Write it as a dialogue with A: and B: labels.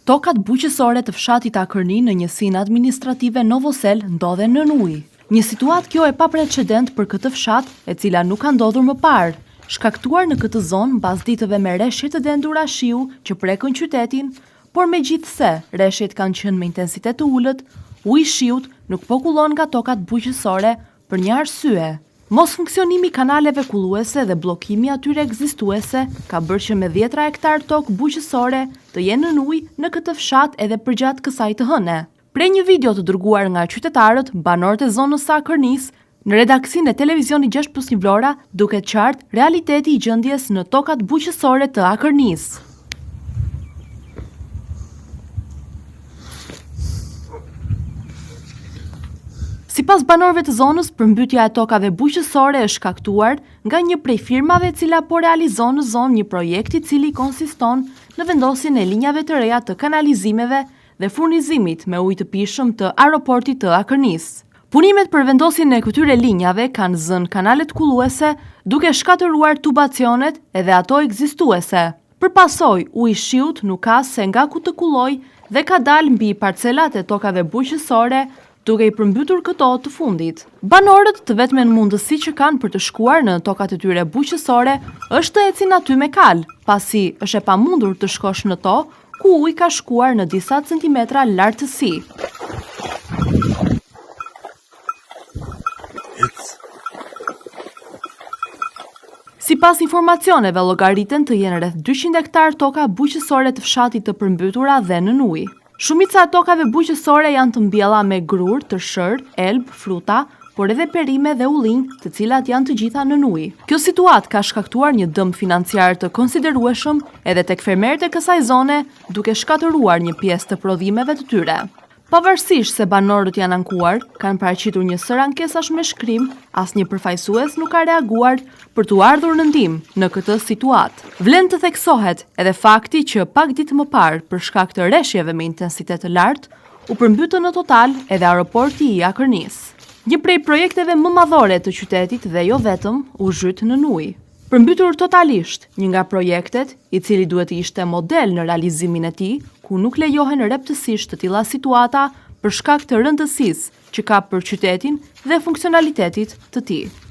A: Tokat bujqësore të fshatit Akërni në njësinë administrative Novosel ndodhen nën ujë. Një situatë kjo e paprecedent për këtë fshat, e cila nuk ka ndodhur më parë, shkaktuar në këtë zonë mbas ditëve me reshje të dendura shiu që prekën qytetin, por megjithse reshjet kanë qenë me intensitet të ulët, uji i shiut nuk po kullon nga tokat bujqësore për një arsye. Mos funksionimi kanaleve kulluese dhe bllokimi atyre ekzistuese ka bërë që me 10 hektar tokë bujqësore të jenë në ujë në këtë fshat edhe përgjatë kësaj të hëne. Prej një video të dërguar nga qytetarët, banorët e zonës së Akërnisë, në redaksinë e televizionit 6+1 Vlora, duket qartë realiteti i gjendjes në tokat bujqësore të Akërnisë. Sipas banorëve të zonës, përmbytja e tokave bujqësore është shkaktuar nga një prej firmave e cila po realizon në zonë një projekt i cili konsiston në vendosjen e linjave të reja të kanalizimeve dhe furnizimit me ujë të pishëm të aeroportit të Akërnisë. Punimet për vendosjen e këtyre linjave kanë zënë kanalet kulluese duke shkatëruar tubacionet edhe ato ekzistuese. Përpasoj, uji i shiut nuk ka se nga ku të kulloj dhe ka dalë mbi parcelat e tokave bujqësore, duke i përmbytur këto të fundit. Banorët të vetmen mundësi që kanë për të shkuar në tokat e tyre bujqësore është të ecin aty me kal, pasi është e pamundur të shkosh në to, ku uji ka shkuar në disa centimetra lartësi. Sipas informacioneve, llogariten të jenë rreth 200 hektar toka bujqësore të fshatit të përmbytura dhe nën ujë. Shumica e tokave bujqësore janë të mbjella me grur, tërshër, elb, fruta, por edhe perime dhe ullinj, të cilat janë të gjitha nën ujë. Kjo situatë ka shkaktuar një dëm financiar të konsiderueshëm edhe tek fermerët e kësaj zone, duke shkatëruar një pjesë të prodhimeve të tyre. Pavarësisht se banorët janë ankuar, kanë paraqitur një sër ankesash me shkrim, asnjë përfaqësues nuk ka reaguar për t'u ardhur në ndihmë në këtë situatë. Vlen të theksohet edhe fakti që pak ditë më parë, për shkak të reshjeve me intensitet të lartë, u përmbytën në total edhe aeroporti i Akërnisë. Një prej projekteve më madhore të qytetit dhe jo vetëm u zhyt në ujë. Përmbytur totalisht, një nga projektet, i cili duhet të ishte model në realizimin e tij, ku nuk lejohen rreptësisht të tilla situata për shkak të rëndësisë që ka për qytetin dhe funksionalitetit të tij.